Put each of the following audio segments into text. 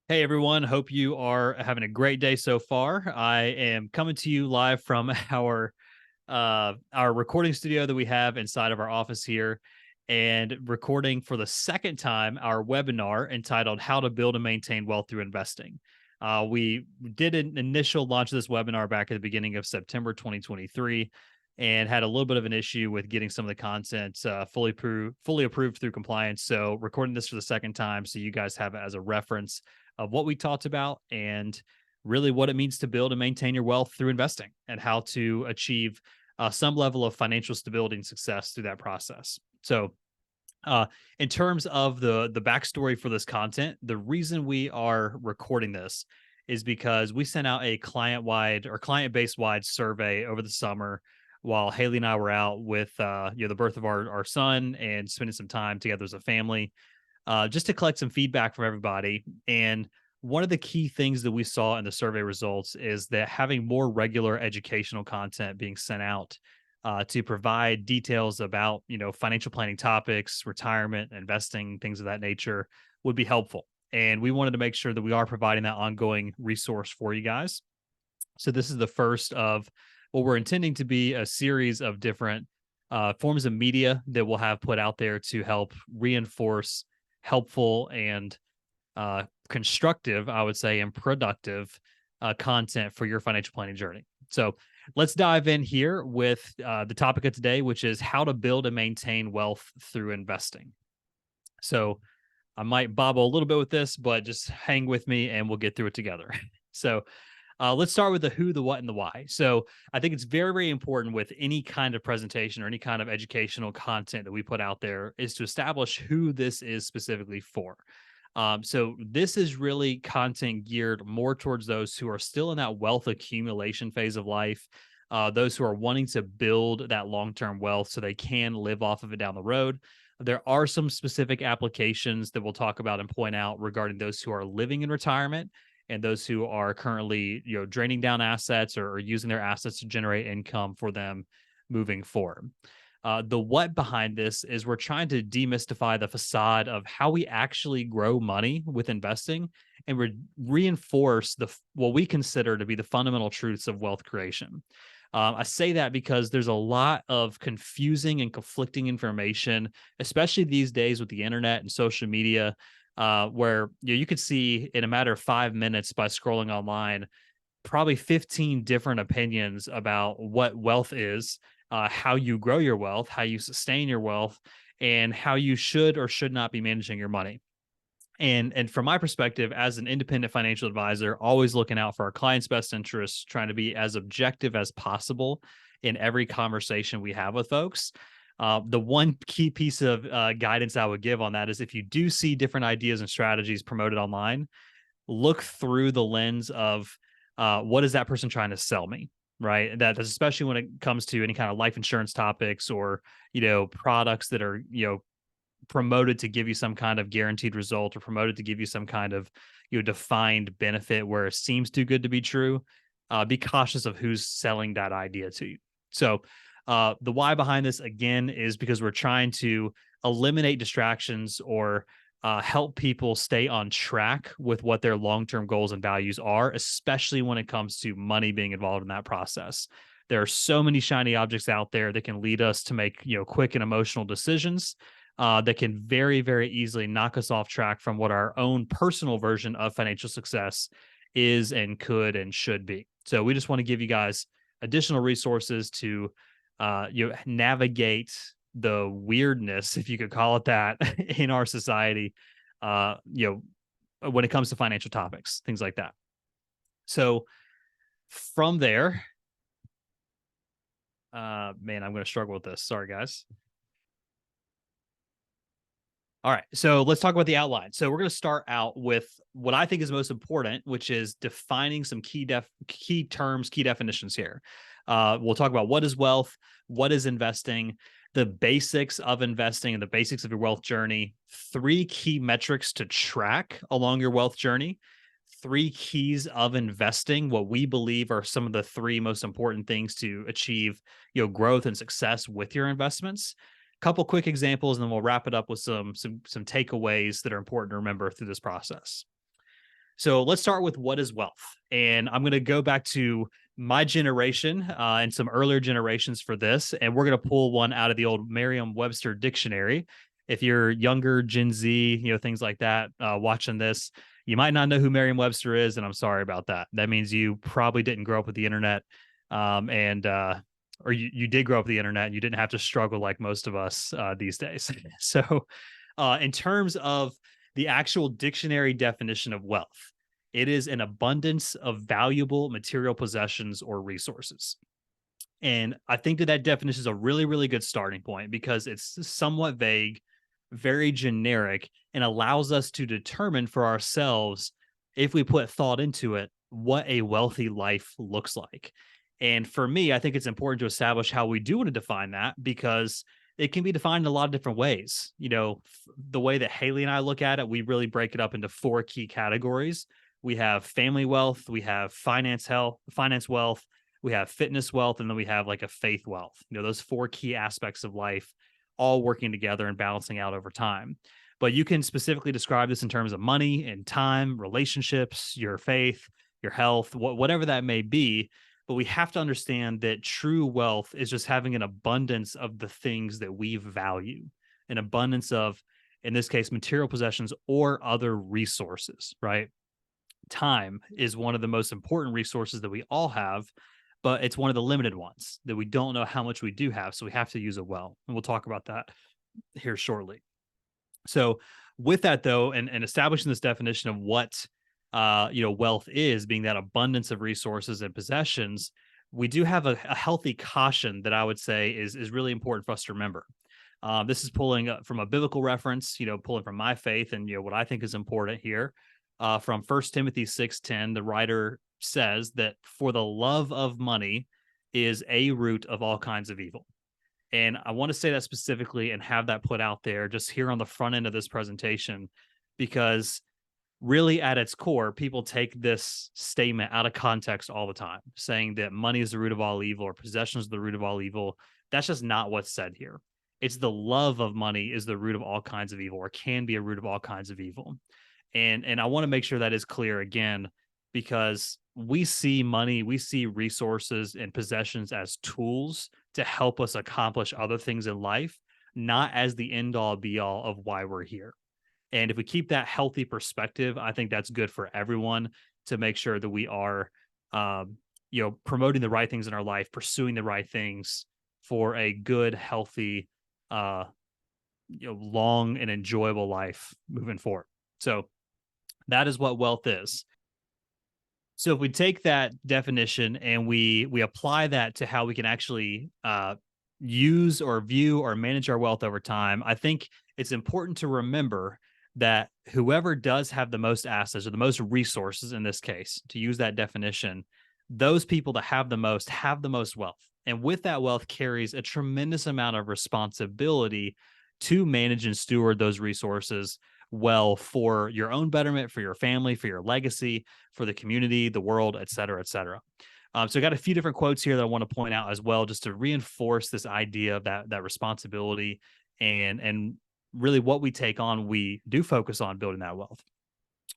Hey everyone, hope you are having a great day so far. I am coming to you live from our recording studio that we have inside of our office here and recording for the second time our webinar entitled How to Build and Maintain Wealth Through Investing. We did an initial launch of this webinar back at the beginning of September 2023 and had a little bit of an issue with getting some of the content fully approved through compliance. So recording this for the second time so you guys have it as a reference of what we talked about and really what it means to build and maintain your wealth through investing and how to achieve some level of financial stability and success through that process. So, in terms of the backstory for this content, the reason we are recording this is because we sent out a client wide or client base wide survey over the summer while Haley and I were out with the birth of our son and spending some time together as a family, just to collect some feedback from everybody. And one of the key things that we saw in the survey results is that having more regular educational content being sent out to provide details about financial planning topics, retirement, investing, things of that nature would be helpful. And we wanted to make sure that we are providing that ongoing resource for you guys. So this is the first of what we're intending to be a series of different forms of media that we'll have put out there to help reinforce helpful and constructive, I would say, and productive content for your financial planning journey. So let's dive in here with the topic of today, which is how to build and maintain wealth through investing. So I might bobble a little bit with this, but just hang with me and we'll get through it together. So let's start with the who, the what, and the why. So I think it's very, very important with any kind of presentation or any kind of educational content that we put out there is to establish who this is specifically for. So this is really content geared more towards those who are still in that wealth accumulation phase of life, those who are wanting to build that long-term wealth so they can live off of it down the road. There are some specific applications that we'll talk about and point out regarding those who are living in retirement and those who are currently, draining down assets or using their assets to generate income for them moving forward. The what behind this is we're trying to demystify the facade of how we actually grow money with investing and reinforce what we consider to be the fundamental truths of wealth creation. I say that because there's a lot of confusing and conflicting information, especially these days with the internet and social media, where you could see in a matter of 5 minutes by scrolling online probably 15 different opinions about what wealth is, how you grow your wealth, how you sustain your wealth, and how you should or should not be managing your money. And from my perspective, as an independent financial advisor, always looking out for our clients' best interests, trying to be as objective as possible in every conversation we have with folks. The one key piece of guidance I would give on that is if you do see different ideas and strategies promoted online, look through the lens of what is that person trying to sell me, right? That's especially when it comes to any kind of life insurance topics or products that are promoted to give you some kind of guaranteed result or promoted to give you some kind of defined benefit where it seems too good to be true. Be cautious of who's selling that idea to you. So the why behind this again is because we're trying to eliminate distractions or help people stay on track with what their long-term goals and values are, especially when it comes to money being involved in that process. There are so many shiny objects out there that can lead us to make quick and emotional decisions that can very, very easily knock us off track from what our own personal version of financial success is and could and should be. So we just want to give you guys additional resources to navigate the weirdness, if you could call it that, in our society, when it comes to financial topics, things like that. So from there, man, I'm going to struggle with this. Sorry, guys. All right, so let's talk about the outline. So we're going to start out with what I think is most important, which is defining some key terms, key definitions here. We'll talk about what is wealth, what is investing, the basics of investing and the basics of your wealth journey, 3 key metrics to track along your wealth journey, 3 keys of investing, what we believe are some of the 3 most important things to achieve, growth and success with your investments. Couple quick examples, and then we'll wrap it up with some takeaways that are important to remember through this process. So let's start with what is wealth. And I'm going to go back to my generation and some earlier generations for this. And we're going to pull one out of the old Merriam-Webster dictionary. If you're younger, Gen Z, things like that, watching this, you might not know who Merriam-Webster is. And I'm sorry about that. That means you probably didn't grow up with the internet. Or you did grow up with the internet and you didn't have to struggle like most of us these days. So in terms of the actual dictionary definition of wealth, it is an abundance of valuable material possessions or resources. And I think that definition is a really, really good starting point because it's somewhat vague, very generic, and allows us to determine for ourselves, if we put thought into it, what a wealthy life looks like. And for me, I think it's important to establish how we do want to define that because it can be defined in a lot of different ways. The way that Haley and I look at it, we really break it up into four key categories. We have family wealth, we have finance wealth, we have fitness wealth, and then we have like a faith wealth. Those four key aspects of life all working together and balancing out over time. But you can specifically describe this in terms of money and time, relationships, your faith, your health, whatever that may be. But we have to understand that true wealth is just having an abundance of the things that we value, an abundance of, in this case, material possessions or other resources, right? Time is one of the most important resources that we all have, but it's one of the limited ones that we don't know how much we do have. So we have to use it well. And we'll talk about that here shortly. So with that though, and establishing this definition of what wealth is, being that abundance of resources and possessions, we do have a healthy caution that I would say is really important for us to remember. This is pulling from a biblical reference, pulling from my faith and what I think is important here. From 1 Timothy 6:10, the writer says that for the love of money is a root of all kinds of evil. And I want to say that specifically and have that put out there just here on the front end of this presentation, because really at its core, people take this statement out of context all the time, saying that money is the root of all evil or possessions are the root of all evil. That's just not what's said here. It's the love of money is the root of all kinds of evil, or can be a root of all kinds of evil. And I want to make sure that is clear again, because we see money, we see resources and possessions as tools to help us accomplish other things in life, not as the end all be all of why we're here. And if we keep that healthy perspective, I think that's good for everyone to make sure that we are, promoting the right things in our life, pursuing the right things for a good, healthy, long and enjoyable life moving forward. So that is what wealth is. So if we take that definition and we apply that to how we can actually use or view or manage our wealth over time, I think it's important to remember that whoever does have the most assets or the most resources in this case, to use that definition, those people that have the most wealth. And with that wealth carries a tremendous amount of responsibility to manage and steward those resources well for your own betterment, for your family, for your legacy, for the community, the world, et cetera, et cetera. So I got a few different quotes here that I want to point out as well, just to reinforce this idea of that responsibility and really what we take on, we do focus on building that wealth.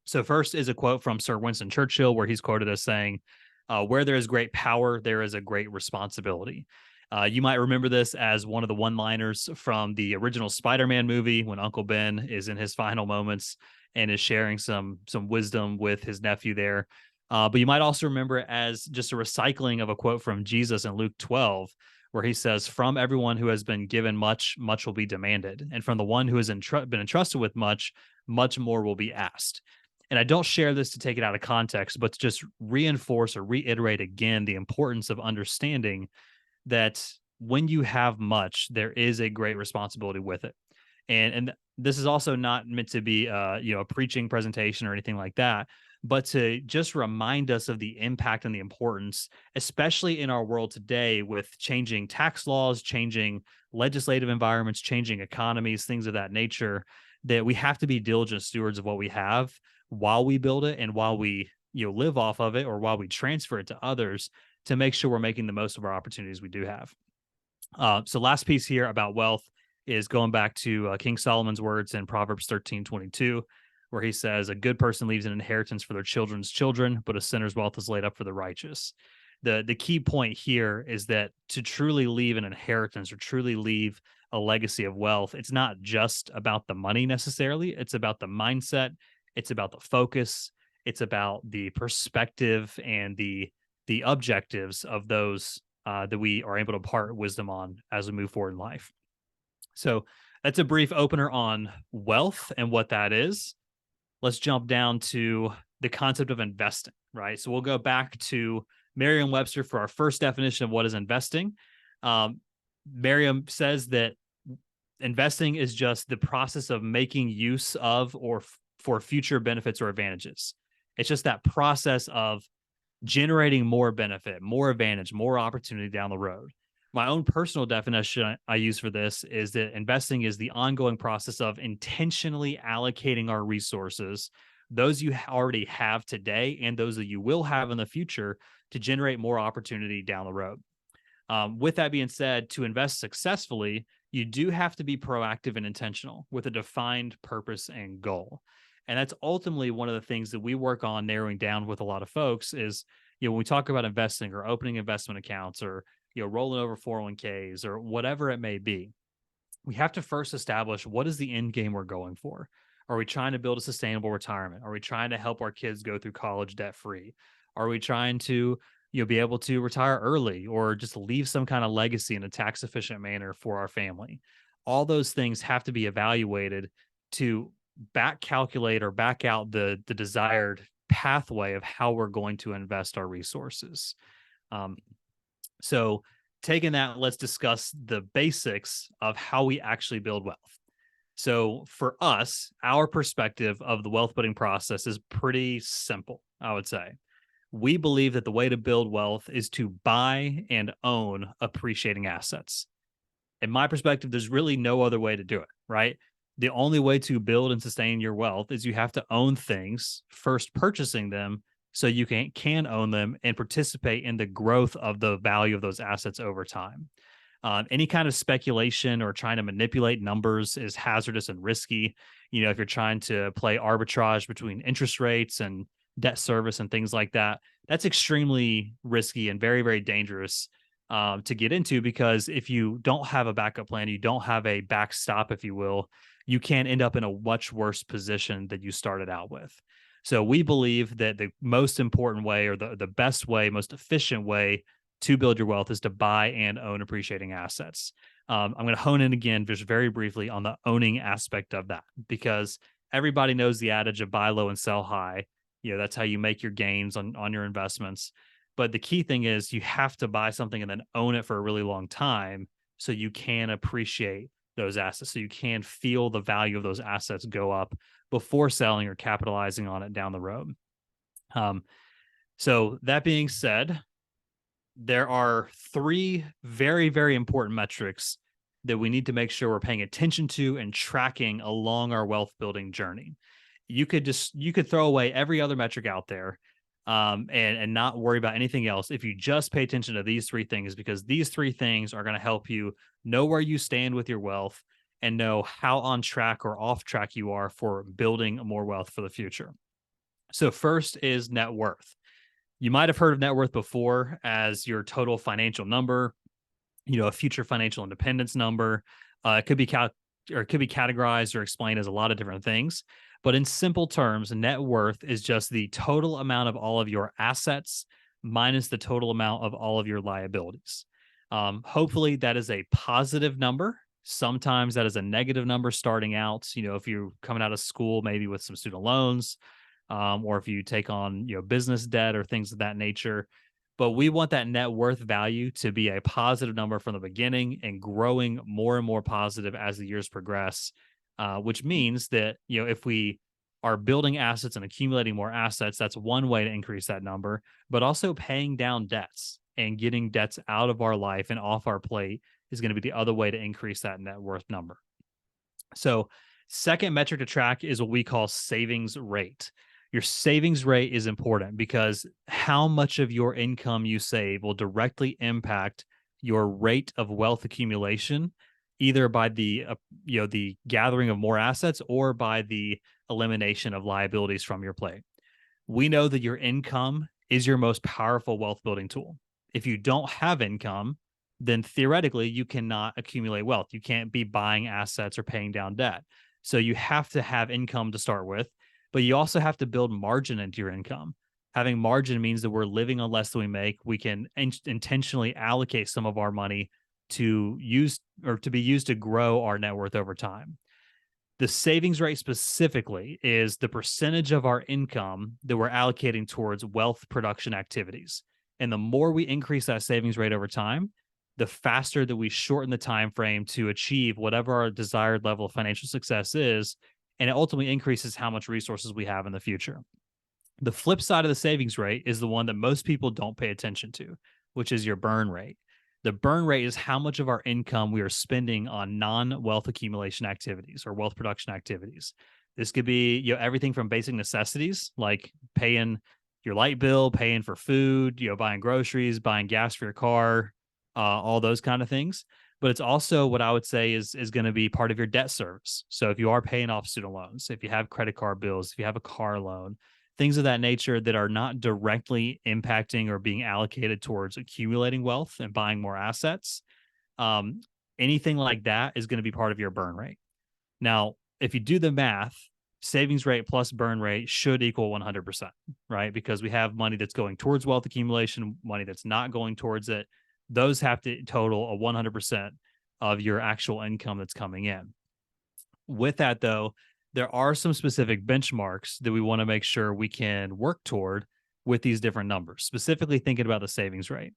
So first is a quote from Sir Winston Churchill, where he's quoted as saying, where there is great power, there is a great responsibility. You might remember this as one of the one-liners from the original Spider-Man movie when Uncle Ben is in his final moments and is sharing some wisdom with his nephew there. But you might also remember it as just a recycling of a quote from Jesus in Luke 12, where he says, from everyone who has been given much, much will be demanded. And from the one who has been entrusted with much, much more will be asked. And I don't share this to take it out of context, but to just reinforce or reiterate again the importance of understanding that when you have much, there is a great responsibility with it. And this is also not meant to be a preaching presentation or anything like that, but to just remind us of the impact and the importance, especially in our world today with changing tax laws, changing legislative environments, changing economies, things of that nature, that we have to be diligent stewards of what we have while we build it and while we live off of it, or while we transfer it to others, to make sure we're making the most of our opportunities we do have. So last piece here about wealth is going back to King Solomon's words in Proverbs 13:22. where he says, a good person leaves an inheritance for their children's children, but a sinner's wealth is laid up for the righteous. The key point here is that to truly leave an inheritance or truly leave a legacy of wealth, it's not just about the money necessarily. It's about the mindset. It's about the focus. It's about the perspective and the objectives of those that we are able to impart wisdom on as we move forward in life. So that's a brief opener on wealth and what that is. Let's jump down to the concept of investing, right? So we'll go back to Merriam-Webster for our first definition of what is investing. Merriam says that investing is just the process of making use of or for future benefits or advantages. It's just that process of generating more benefit, more advantage, more opportunity down the road. My own personal definition I use for this is that investing is the ongoing process of intentionally allocating our resources, those you already have today and those that you will have in the future, to generate more opportunity down the road. With that being said, to invest successfully, you do have to be proactive and intentional with a defined purpose and goal. And that's ultimately one of the things that we work on narrowing down with a lot of folks is, when we talk about investing or opening investment accounts or, rolling over 401ks or whatever it may be, we have to first establish what is the end game we're going for. Are we trying to build a sustainable retirement? Are we trying to help our kids go through college debt free? Are we trying to, be able to retire early or just leave some kind of legacy in a tax efficient manner for our family? All those things have to be evaluated to back calculate or back out the desired pathway of how we're going to invest our resources. So taking that, let's discuss the basics of how we actually build wealth. So for us, our perspective of the wealth building process is pretty simple, I would say. We believe that the way to build wealth is to buy and own appreciating assets. In my perspective, there's really no other way to do it, right? The only way to build and sustain your wealth is you have to own things, first purchasing them so you can own them and participate in the growth of the value of those assets over time. Any kind of speculation or trying to manipulate numbers is hazardous and risky. If you're trying to play arbitrage between interest rates and debt service and things like that, that's extremely risky and very, very dangerous to get into, because if you don't have a backup plan, you don't have a backstop, if you will, you can end up in a much worse position that you started out with. So we believe that the most important way, or the best way, most efficient way to build your wealth is to buy and own appreciating assets. I'm going to hone in again just very briefly on the owning aspect of that, because everybody knows the adage of buy low and sell high. That's how you make your gains on your investments. But the key thing is you have to buy something and then own it for a really long time so you can appreciate those assets, so you can feel the value of those assets go up before selling or capitalizing on it down the road. So that being said, there are three very, very important metrics that we need to make sure we're paying attention to and tracking along our wealth building journey. You could throw away every other metric out there and not worry about anything else if you just pay attention to these three things, because these three things are going to help you know where you stand with your wealth and know how on track or off track you are for building more wealth for the future. So first is net worth. You might have heard of net worth before as your total financial number, a future financial independence number. It could be categorized or explained as a lot of different things. But in simple terms, net worth is just the total amount of all of your assets minus the total amount of all of your liabilities. Hopefully that is a positive number. Sometimes that is a negative number starting out. If you're coming out of school, maybe with some student loans, or if you take on, business debt or things of that nature. But we want that net worth value to be a positive number from the beginning and growing more and more positive as the years progress, which means that, if we are building assets and accumulating more assets, that's one way to increase that number, but also paying down debts and getting debts out of our life and off our plate is going to be the other way to increase that net worth number. So second metric to track is what we call savings rate. Your savings rate is important because how much of your income you save will directly impact your rate of wealth accumulation, either by the gathering of more assets or by the elimination of liabilities from your plate. We know that your income is your most powerful wealth building tool. If you don't have income, then theoretically you cannot accumulate wealth. You can't be buying assets or paying down debt. So you have to have income to start with, but you also have to build margin into your income. Having margin means that we're living on less than we make. We can intentionally allocate some of our money to use or to be used to grow our net worth over time. The savings rate specifically is the percentage of our income that we're allocating towards wealth production activities. And the more we increase that savings rate over time, the faster that we shorten the time frame to achieve whatever our desired level of financial success is, and it ultimately increases how much resources we have in the future. The flip side of the savings rate is the one that most people don't pay attention to, which is your burn rate. The burn rate is how much of our income we are spending on non-wealth accumulation activities or wealth production activities. This could be, everything from basic necessities like paying your light bill, paying for food, buying groceries, buying gas for your car, all those kind of things. But it's also what I would say is going to be part of your debt service. So if you are paying off student loans, if you have credit card bills, if you have a car loan, things of that nature that are not directly impacting or being allocated towards accumulating wealth and buying more assets, um, anything like that is going to be part of your burn rate. Now, if you do the math, savings rate plus burn rate should equal 100%, right? Because we have money that's going towards wealth accumulation, money that's not going towards it. Those have to total a 100% of your actual income that's coming in. With that, though, there are some specific benchmarks that we want to make sure we can work toward with these different numbers, specifically thinking about the savings rate.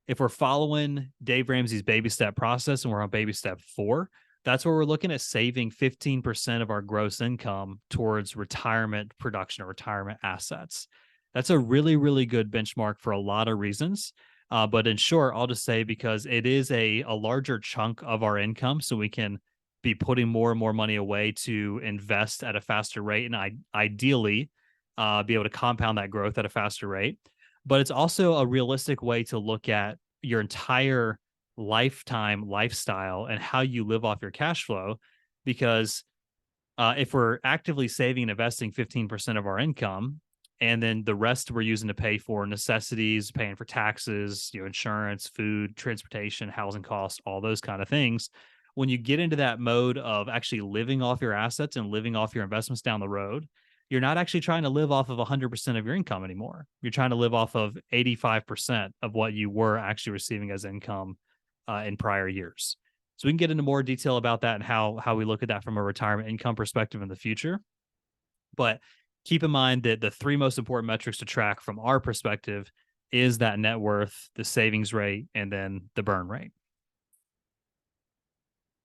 If we're following Dave Ramsey's baby step process and we're on baby step 4, that's where we're looking at saving 15% of our gross income towards retirement production or retirement assets. That's a really, really good benchmark for a lot of reasons. But in short, I'll just say because it is a larger chunk of our income, so we can be putting more and more money away to invest at a faster rate and ideally be able to compound that growth at a faster rate. But it's also a realistic way to look at your entire lifetime lifestyle and how you live off your cash flow. Because if we're actively saving and investing 15% of our income, and then the rest we're using to pay for necessities, paying for taxes, insurance, food, transportation, housing costs, all those kind of things. When you get into that mode of actually living off your assets and living off your investments down the road, you're not actually trying to live off of 100% of your income anymore. You're trying to live off of 85% of what you were actually receiving as income in prior years. So we can get into more detail about that and how we look at that from a retirement income perspective in the future. But keep in mind that the 3 most important metrics to track from our perspective is that net worth, the savings rate, and then the burn rate.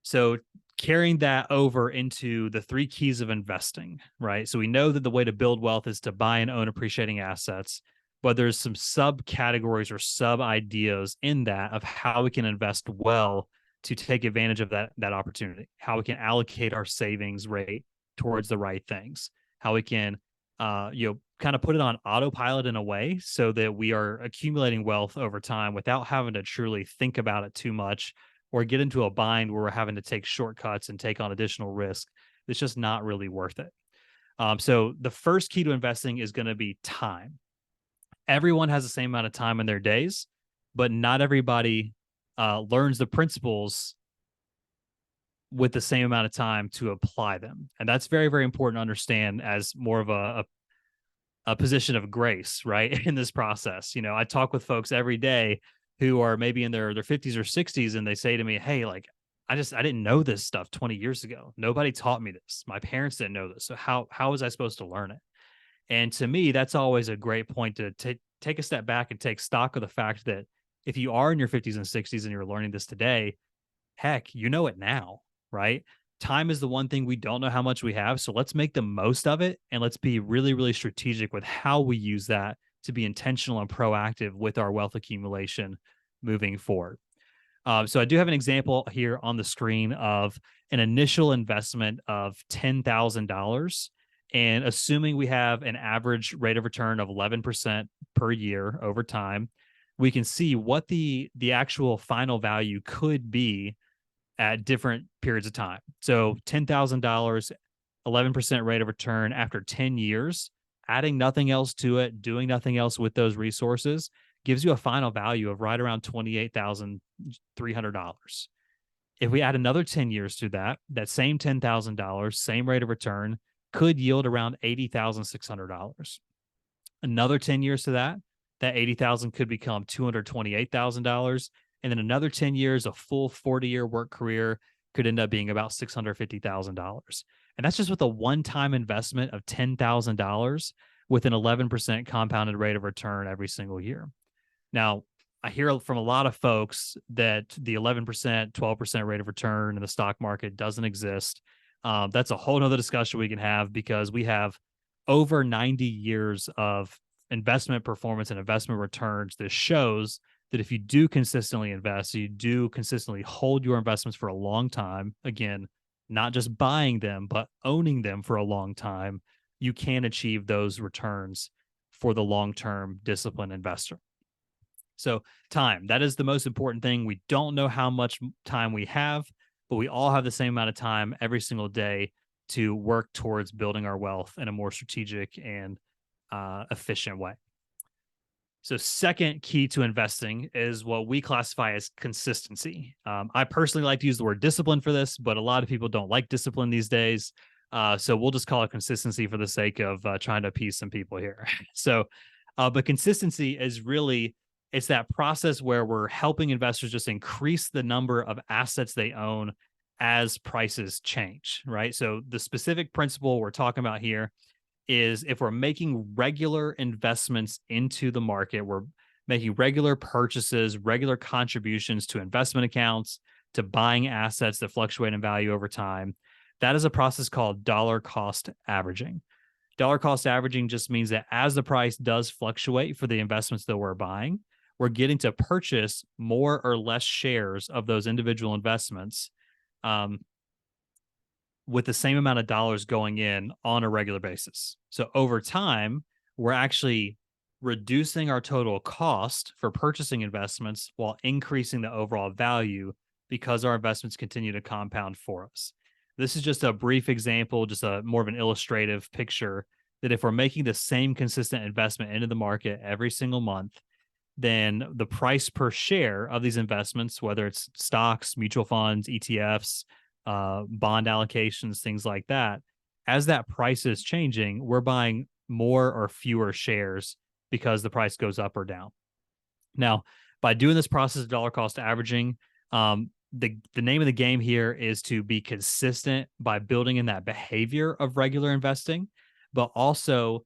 So carrying that over into the 3 keys of investing, right? So we know that the way to build wealth is to buy and own appreciating assets, but there's some subcategories or sub ideas in that of how we can invest well to take advantage of that opportunity, how we can allocate our savings rate towards the right things, how we can kind of put it on autopilot in a way so that we are accumulating wealth over time without having to truly think about it too much or get into a bind where we're having to take shortcuts and take on additional risk. It's just not really worth it. So the first key to investing is going to be time. Everyone has the same amount of time in their days, but not everybody learns the principles with the same amount of time to apply them. And that's very, very important to understand as more of a position of grace, right? In this process. I talk with folks every day who are maybe in their 50s or 60s, and they say to me, hey, like, I didn't know this stuff 20 years ago. Nobody taught me this. My parents didn't know this. So how was I supposed to learn it? And to me, that's always a great point to take a step back and take stock of the fact that if you are in your 50s and 60s and you're learning this today, heck, you know it now, right? Time is the one thing we don't know how much we have. So let's make the most of it. And let's be really, really strategic with how we use that to be intentional and proactive with our wealth accumulation moving forward. So I do have an example here on the screen of an initial investment of $10,000. And assuming we have an average rate of return of 11% per year over time, we can see what the actual final value could be at different periods of time. So $10,000 11% rate of return after 10 years, adding nothing else to it, doing nothing else with those resources, gives you a final value of right around $28,300. If we add another 10 years to that, that same $10,000, same rate of return could yield around $80,600. Another 10 years to that, that 80,000 could become $228,000. And then another 10 years, a full 40-year work career could end up being about $650,000. And that's just with a one-time investment of $10,000 with an 11% compounded rate of return every single year. Now, I hear from a lot of folks that the 11%, 12% rate of return in the stock market doesn't exist. That's a whole nother discussion we can have, because we have over 90 years of investment performance and investment returns that shows that if you do consistently invest, you do consistently hold your investments for a long time, again, not just buying them, but owning them for a long time, you can achieve those returns for the long-term disciplined investor. So time, that is the most important thing. We don't know how much time we have, but we all have the same amount of time every single day to work towards building our wealth in a more strategic and efficient way. So second key to investing is what we classify as consistency. I personally like to use the word discipline for this, but a lot of people don't like discipline these days. So we'll just call it consistency for the sake of trying to appease some people here. But consistency is really, it's that process where we're helping investors just increase the number of assets they own as prices change, right? So the specific principle we're talking about here is if we're making regular investments into the market, we're making regular purchases, regular contributions to investment accounts, to buying assets that fluctuate in value over time. That is a process called dollar cost averaging. Dollar cost averaging just means that as the price does fluctuate for the investments that we're buying, we're getting to purchase more or less shares of those individual investments with the same amount of dollars going in on a regular basis. So over time, we're actually reducing our total cost for purchasing investments while increasing the overall value because our investments continue to compound for us. This is just a brief example, just a more of an illustrative picture that if we're making the same consistent investment into the market every single month, then the price per share of these investments, whether it's stocks, mutual funds, ETFs, bond allocations, things like that, as that price is changing, we're buying more or fewer shares because the price goes up or down. Now, by doing this process of dollar cost averaging, the name of the game here is to be consistent by building in that behavior of regular investing, but also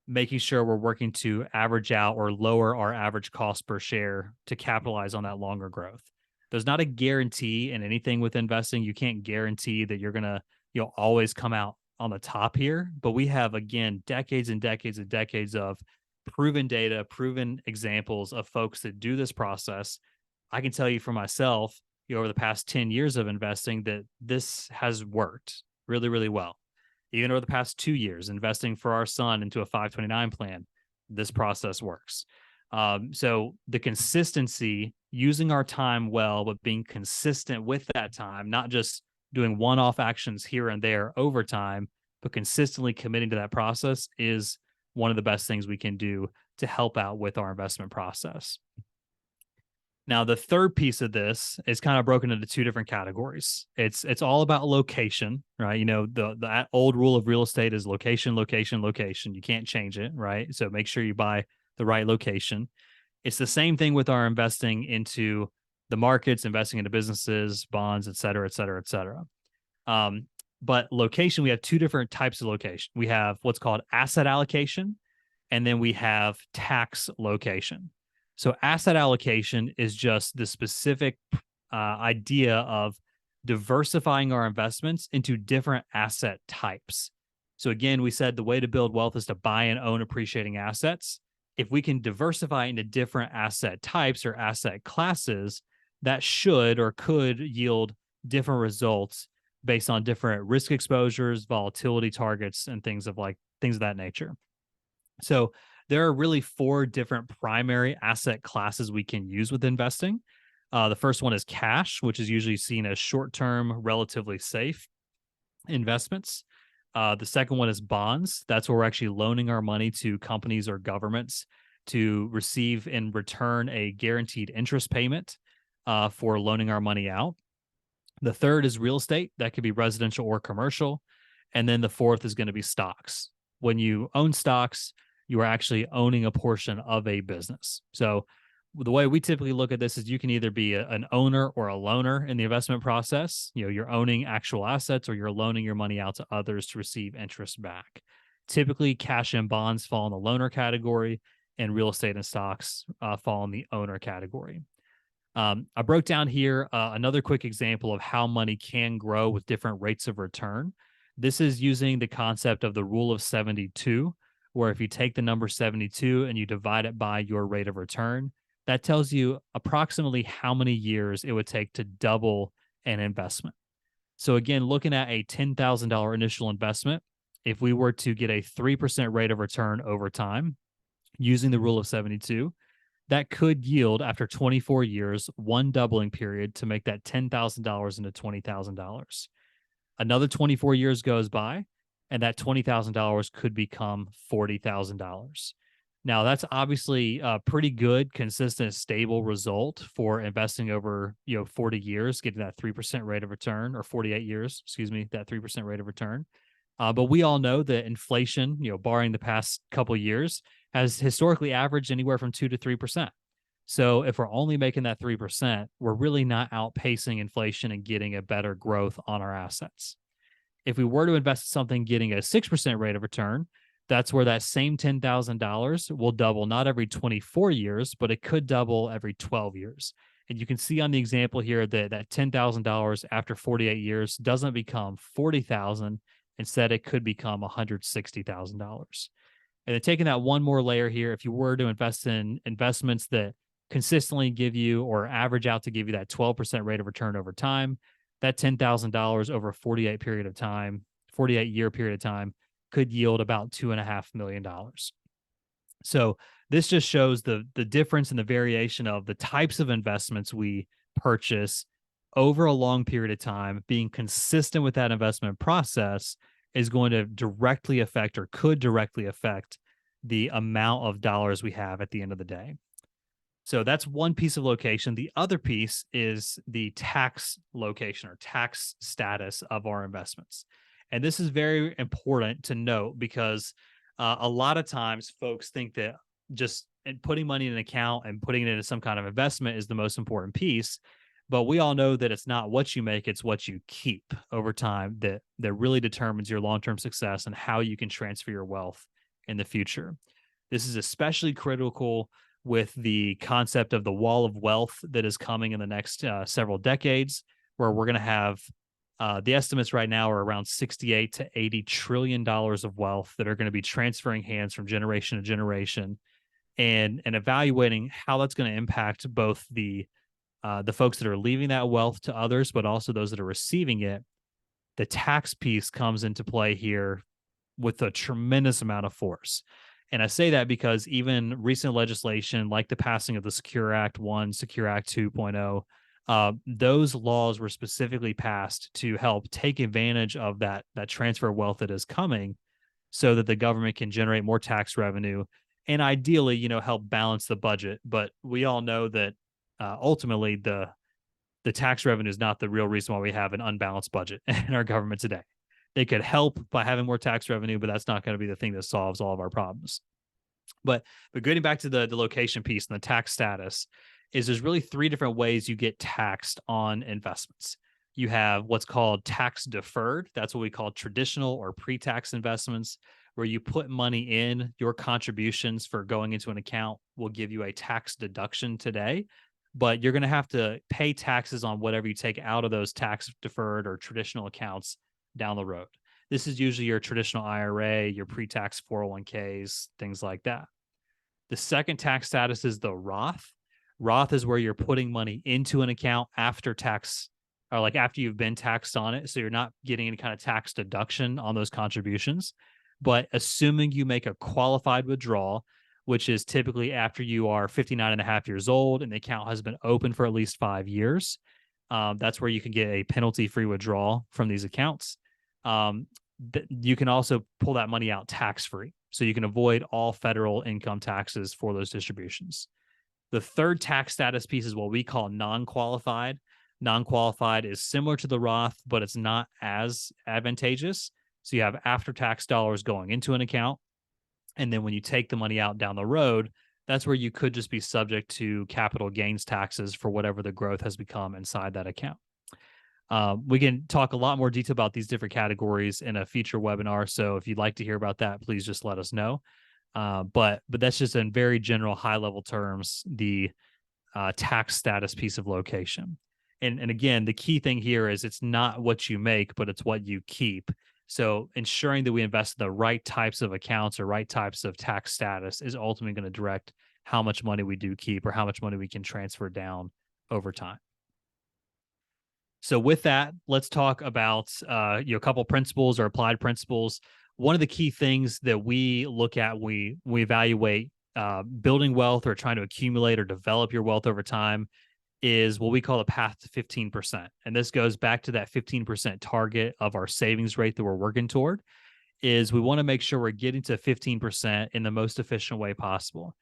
making sure we're working to average out or lower our average cost per share to capitalize on that longer growth. There's not a guarantee in anything with investing. You can't guarantee that you're going to, always come out on the top here, but we have, again, decades and decades and decades of proven data, proven examples of folks that do this process. I can tell you for myself, over the past 10 years of investing, that this has worked really, really well. Even over the past 2 years, investing for our son into a 529 plan, this process works. So the consistency, using our time well, but being consistent with that time, not just doing one-off actions here and there over time, but consistently committing to that process, is one of the best things we can do to help out with our investment process. Now, the third piece of this is kind of broken into two different categories. It's all about location, right? The old rule of real estate is location, location, location. You can't change it, right? So make sure you buy the right location. It's the same thing with our investing into the markets, investing into businesses, bonds, et cetera, et cetera, et cetera. But location, we have two different types of location. We have what's called asset allocation, and then we have tax location. So asset allocation is just the specific idea of diversifying our investments into different asset types. So again, we said the way to build wealth is to buy and own appreciating assets. If we can diversify into different asset types or asset classes, that should or could yield different results based on different risk exposures, volatility targets, and things of that nature. So there are really 4 different primary asset classes we can use with investing. The first one is cash, which is usually seen as short-term, relatively safe investments. The second one is bonds. That's where we're actually loaning our money to companies or governments to receive in return a guaranteed interest payment for loaning our money out. The third is real estate. That could be residential or commercial. And then the fourth is going to be stocks. When you own stocks, you are actually owning a portion of a business. So the way we typically look at this is you can either be an owner or a loaner in the investment process. You know, you're owning actual assets or you're loaning your money out to others to receive interest back. Typically, cash and bonds fall in the loaner category, and real estate and stocks fall in the owner category. I broke down here another quick example of how money can grow with different rates of return. This is using the concept of the rule of 72, where if you take the number 72 and you divide it by your rate of return, that tells you approximately how many years it would take to double an investment. So, again, looking at a $10,000 initial investment, if we were to get a 3% rate of return over time using the rule of 72, that could yield after 24 years, one doubling period to make that $10,000 into $20,000. Another 24 years goes by, and that $20,000 could become $40,000. Now, that's obviously a pretty good, consistent, stable result for investing over 40 years, getting that 3% rate of return, or 48 years, excuse me, that 3% rate of return. But we all know that inflation, barring the past couple of years, has historically averaged anywhere from 2 to 3%. So if we're only making that 3%, we're really not outpacing inflation and getting a better growth on our assets. If we were to invest in something getting a 6% rate of return, that's where that same $10,000 will double not every 24 years, but it could double every 12 years. And you can see on the example here that $10,000 after 48 years doesn't become $40,000. Instead, it could become $160,000. And then taking that one more layer here, if you were to invest in investments that consistently give you or average out to give you that 12% rate of return over time, that $10,000 over a 48 year period of time could yield about $2.5 million. So this just shows the difference in the variation of the types of investments we purchase over a long period of time. Being consistent with that investment process is going to directly affect, or could directly affect, the amount of dollars we have at the end of the day. So that's one piece of location. The other piece is the tax location or tax status of our investments. And this is very important to note because a lot of times folks think that just putting money in an account and putting it into some kind of investment is the most important piece. But we all know that it's not what you make, it's what you keep over time that really determines your long-term success and how you can transfer your wealth in the future. This is especially critical with the concept of the wall of wealth that is coming in the next several decades, where we're going to have the estimates right now are around $68 to $80 trillion of wealth that are going to be transferring hands from generation to generation, and evaluating how that's going to impact both the folks that are leaving that wealth to others, but also those that are receiving it. The tax piece comes into play here with a tremendous amount of force. And I say that because even recent legislation like the passing of the Secure Act 1, Secure Act 2.0, those laws were specifically passed to help take advantage of that transfer of wealth that is coming so that the government can generate more tax revenue and ideally, help balance the budget. But we all know that ultimately the tax revenue is not the real reason why we have an unbalanced budget in our government today. They could help by having more tax revenue, but that's not going to be the thing that solves all of our problems. But getting back to the location piece and the tax status, is there's really three different ways you get taxed on investments. You have what's called tax deferred. That's what we call traditional or pre-tax investments, where you put money in. Your contributions for going into an account will give you a tax deduction today, but you're going to have to pay taxes on whatever you take out of those tax deferred or traditional accounts down the road. This is usually your traditional IRA, your pre-tax 401ks, things like that. The second tax status is the Roth. Roth is where you're putting money into an account after tax, or like after you've been taxed on it. So you're not getting any kind of tax deduction on those contributions. But assuming you make a qualified withdrawal, which is typically after you are 59 and a half years old and the account has been open for at least 5 years, that's where you can get a penalty-free withdrawal from these accounts. you can also pull that money out tax free. So you can avoid all federal income taxes for those distributions. The third tax status piece is what we call non-qualified. Non-qualified is similar to the Roth, but it's not as advantageous. So you have after-tax dollars going into an account. And then when you take the money out down the road, that's where you could just be subject to capital gains taxes for whatever the growth has become inside that account. We can talk a lot more detail about these different categories in a future webinar. So if you'd like to hear about that, please just let us know. But that's just in very general, high level terms, the tax status piece of location. And again, the key thing here is it's not what you make, but it's what you keep. So ensuring that we invest in the right types of accounts or right types of tax status is ultimately going to direct how much money we do keep or how much money we can transfer down over time. So with that, let's talk about a couple principles or applied principles. One of the key things that we look at when we evaluate building wealth or trying to accumulate or develop your wealth over time is what we call a path to 15%. And this goes back to that 15% target of our savings rate that we're working toward, is we want to make sure we're getting to 15% in the most efficient way possible.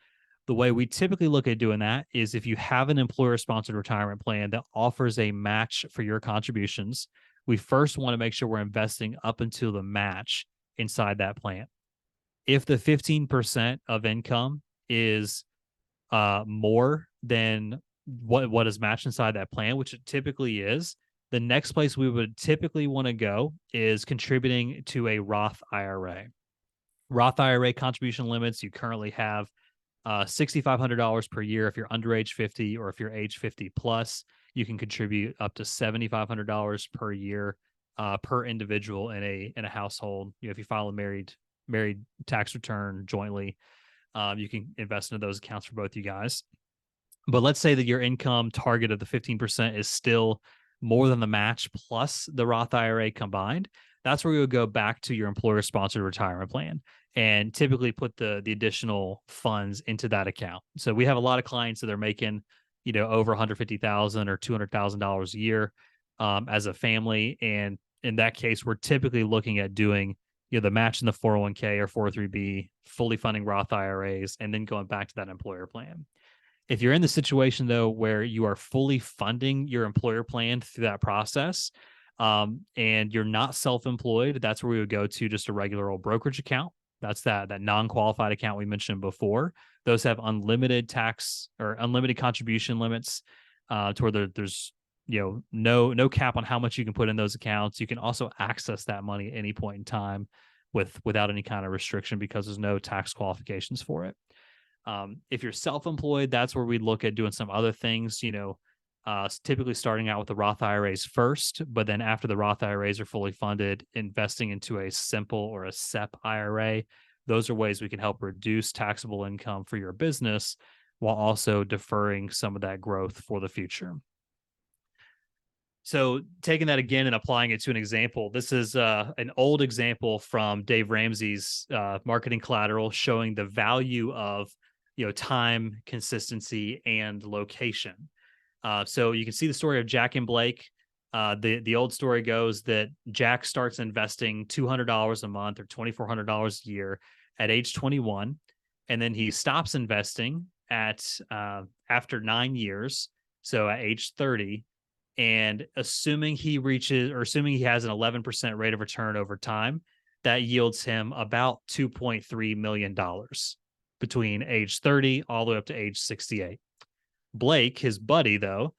The way we typically look at doing that is if you have an employer-sponsored retirement plan that offers a match for your contributions, we first want to make sure we're investing up until the match inside that plan. If the 15% of income is more than what is matched inside that plan, which it typically is, the next place we would typically want to go is contributing to a Roth IRA. Roth IRA contribution limits, you currently have $6,500 per year if you're under age 50, or if you're age 50 plus, you can contribute up to $7,500 per year per individual in a household. If you file a married tax return jointly, you can invest into those accounts for both you guys. But let's say that your income target of the 15% is still more than the match plus the Roth IRA combined. That's where you would go back to your employer-sponsored retirement plan and typically put the additional funds into that account. So we have a lot of clients that are making, over $150,000 or $200,000 a year as a family, and in that case, we're typically looking at doing the match in the 401k or 403b, fully funding Roth IRAs, and then going back to that employer plan. If you're in the situation though where you are fully funding your employer plan through that process, and you're not self-employed, that's where we would go to just a regular old brokerage account. That's that non-qualified account we mentioned before. Those have unlimited tax or unlimited contribution limits to where there's no cap on how much you can put in those accounts. You can also access that money at any point in time without any kind of restriction because there's no tax qualifications for it. If you're self-employed, that's where we look at doing some other things, typically starting out with the Roth IRAs first, but then after the Roth IRAs are fully funded, investing into a simple or a SEP IRA. Those are ways we can help reduce taxable income for your business while also deferring some of that growth for the future. So taking that again and applying it to an example, this is an old example from Dave Ramsey's Marketing Collateral showing the value of time, consistency, and location. So you can see the story of Jack and Blake. The old story goes that Jack starts investing $200 a month or $2,400 a year at age 21, and then he stops investing at after 9 years, so at age 30. And assuming he has an 11% rate of return over time, that yields him about $2.3 million between age 30 all the way up to age 68. Blake, his buddy, though,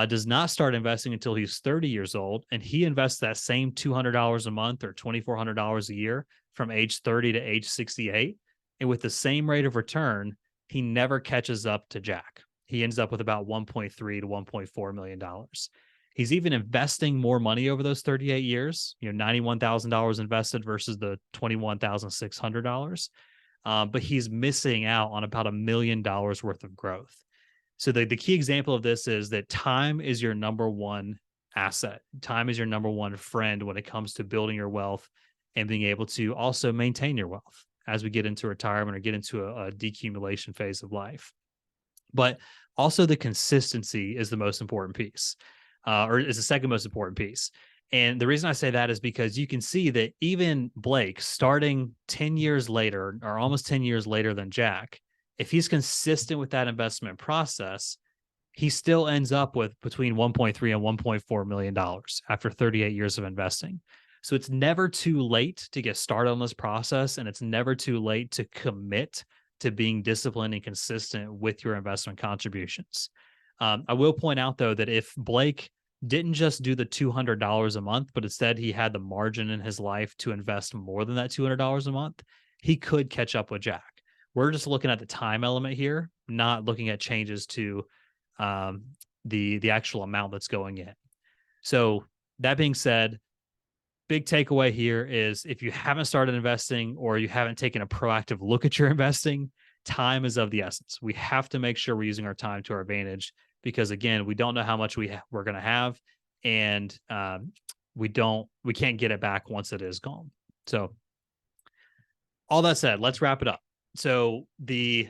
does not start investing until he's 30 years old, and he invests that same $200 a month or $2,400 a year from age 30 to age 68. And with the same rate of return, he never catches up to Jack. He ends up with about $1.3 to $1.4 million. He's even investing more money over those 38 years, $91,000 invested versus the $21,600. But he's missing out on about $1 million worth of growth. So the key example of this is that time is your number one asset. Time is your number one friend when it comes to building your wealth and being able to also maintain your wealth as we get into retirement or get into a decumulation phase of life. But also the consistency is the most important piece, or is the second most important piece. And the reason I say that is because you can see that even Blake, starting 10 years later or almost 10 years later than Jack, if he's consistent with that investment process, he still ends up with between 1.3 and 1.4 million dollars after 38 years of investing. So it's never too late to get started on this process, and it's never too late to commit to being disciplined and consistent with your investment contributions. I will point out though that if Blake didn't just do the $200 a month, but instead he had the margin in his life to invest more than that $200 a month, he could catch up with Jack. We're just looking at the time element here, not looking at changes to um, the actual amount that's going in. So that being said, big takeaway here is if you haven't started investing or you haven't taken a proactive look at your investing, time is of the essence. We have to make sure we're using our time to our advantage because again, we don't know how much we're going to have, and we can't get it back once it is gone. So all that said, let's wrap it up. So the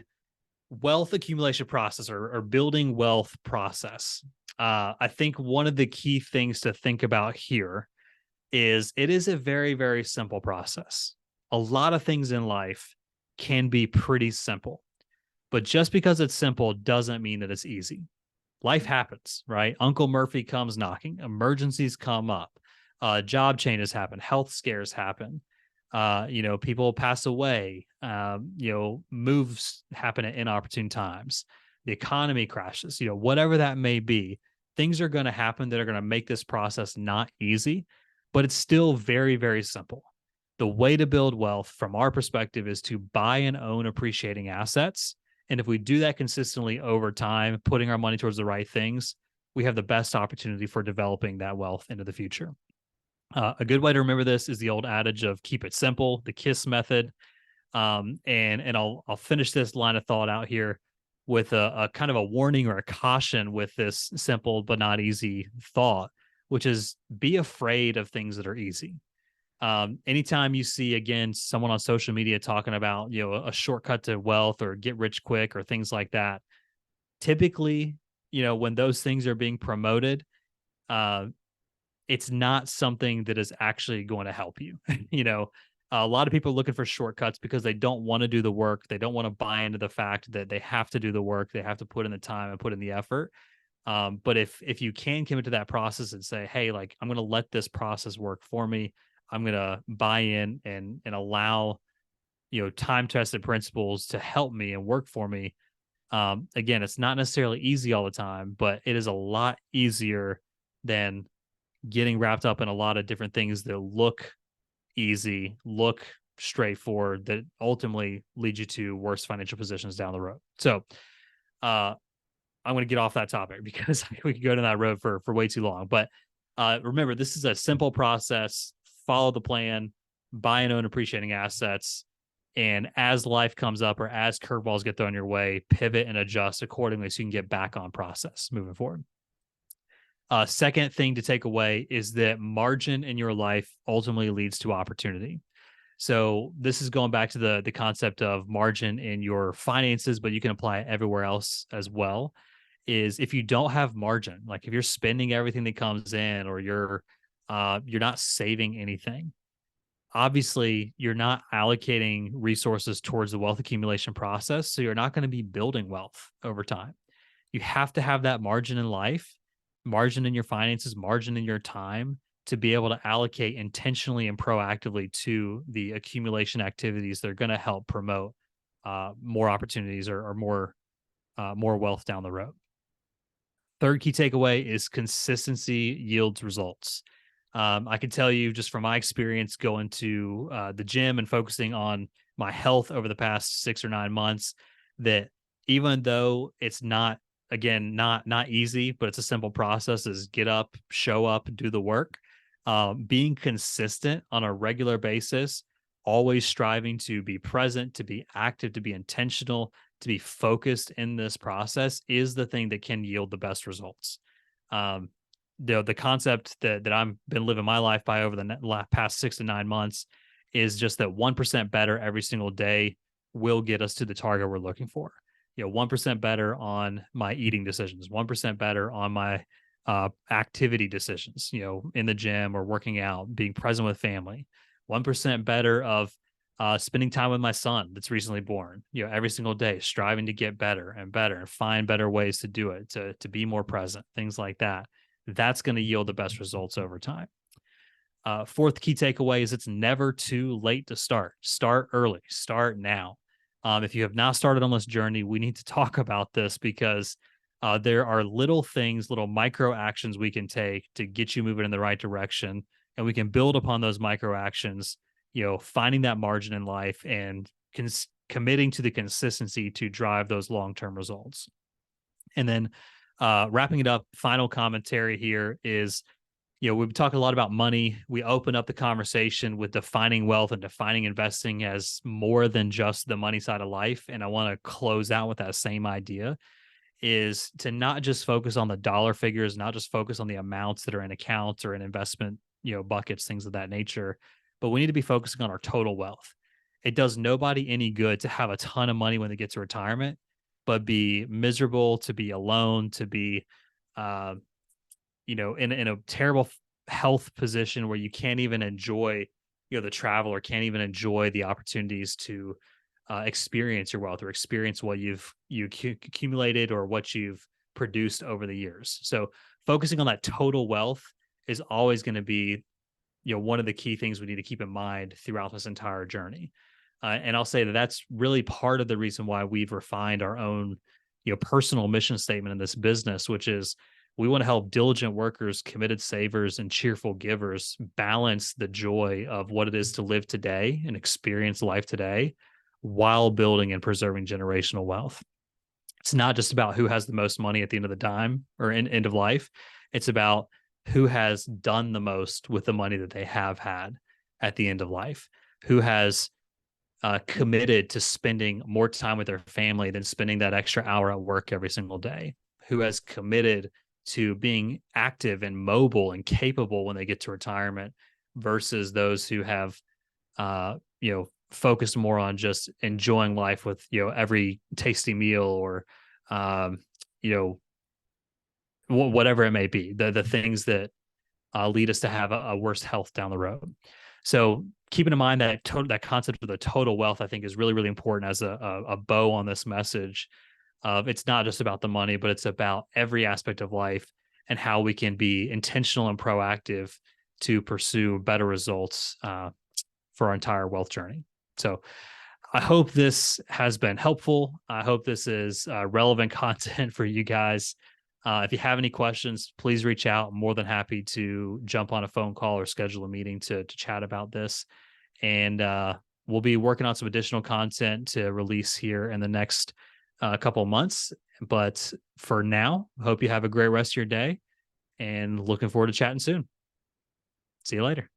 wealth accumulation process or building wealth process, I think one of the key things to think about here is it is a very, very simple process. A lot of things in life can be pretty simple, but just because it's simple doesn't mean that it's easy. Life happens, right? Uncle Murphy comes knocking, emergencies come up, job changes happen, health scares happen, people pass away, moves happen at inopportune times, the economy crashes, whatever that may be, things are going to happen that are going to make this process not easy, but it's still very, very simple. The way to build wealth from our perspective is to buy and own appreciating assets. And if we do that consistently over time, putting our money towards the right things, we have the best opportunity for developing that wealth into the future. A good way to remember this is the old adage of keep it simple, the KISS method. And I'll finish this line of thought out here with a kind of a warning or a caution with this simple but not easy thought, which is be afraid of things that are easy. Anytime you see, again, someone on social media talking about, a shortcut to wealth or get rich quick or things like that, typically, when those things are being promoted, it's not something that is actually going to help you. A lot of people are looking for shortcuts because they don't want to do the work. They don't want to buy into the fact that they have to do the work. They have to put in the time and put in the effort. But if you can commit to that process and say, hey, like, I'm going to let this process work for me. I'm going to buy in and allow, time-tested principles to help me and work for me. Again, it's not necessarily easy all the time, but it is a lot easier than getting wrapped up in a lot of different things that look easy, look straightforward, that ultimately lead you to worse financial positions down the road. So, I'm going to get off that topic because we could go down that road for way too long. But remember, this is a simple process. Follow the plan, buy and own appreciating assets. And as life comes up or as curveballs get thrown your way, pivot and adjust accordingly so you can get back on process moving forward. Second thing to take away is that margin in your life ultimately leads to opportunity. So this is going back to the concept of margin in your finances, but you can apply it everywhere else as well. Is if you don't have margin, like if you're spending everything that comes in, or you're not saving anything, obviously you're not allocating resources towards the wealth accumulation process. So you're not going to be building wealth over time. You have to have that margin in life, margin in your finances, margin in your time to be able to allocate intentionally and proactively to the accumulation activities that are going to help promote more opportunities or more wealth down the road. Third key takeaway is consistency yields results. I can tell you just from my experience going to the gym and focusing on my health over the past 6 or 9 months, that even though it's not easy, but it's a simple process, is get up, show up, do the work. Being consistent on a regular basis, always striving to be present, to be active, to be intentional, to be focused in this process is the thing that can yield the best results. The concept that I've been living my life by over the past 6 to 9 months is just that 1% better every single day will get us to the target we're looking for. 1% better on my eating decisions, 1% better on my activity decisions, in the gym or working out, being present with family. 1% better of spending time with my son that's recently born, every single day, striving to get better and better and find better ways to do it, to be more present, things like that. That's going to yield the best results over time. Fourth key takeaway is it's never too late to start. Start early, start now. If you have not started on this journey, we need to talk about this because there are little things, little micro actions we can take to get you moving in the right direction. And we can build upon those micro actions, finding that margin in life and committing to the consistency to drive those long-term results. And then wrapping it up, final commentary here is, we've talked a lot about money. We open up the conversation with defining wealth and defining investing as more than just the money side of life. And I want to close out with that same idea, is to not just focus on the dollar figures, not just focus on the amounts that are in accounts or in investment, buckets, things of that nature, but we need to be focusing on our total wealth. It does nobody any good to have a ton of money when they get to retirement, but be miserable, to be alone, to be, in a terrible health position where you can't even enjoy, the travel, or can't even enjoy the opportunities to experience your wealth or experience what you accumulated or what you've produced over the years. So focusing on that total wealth is always going to be, one of the key things we need to keep in mind throughout this entire journey. And I'll say that that's really part of the reason why we've refined our own, personal mission statement in this business, which is we want to help diligent workers, committed savers, and cheerful givers balance the joy of what it is to live today and experience life today while building and preserving generational wealth. It's not just about who has the most money at the end of the dime or end of life. It's about who has done the most with the money that they have had at the end of life, who has committed to spending more time with their family than spending that extra hour at work every single day, who has committed to being active and mobile and capable when they get to retirement, versus those who have, focused more on just enjoying life with, every tasty meal or, whatever it may be, the things that lead us to have a worse health down the road. So keeping in mind that that concept of the total wealth, I think, is really, really important as a bow on this message. It's not just about the money, but it's about every aspect of life and how we can be intentional and proactive to pursue better results for our entire wealth journey. So I hope this has been helpful. I hope this is relevant content for you guys. If you have any questions, please reach out. I'm more than happy to jump on a phone call or schedule a meeting to chat about this. And we'll be working on some additional content to release here in the next couple of months. But for now, hope you have a great rest of your day and looking forward to chatting soon. See you later.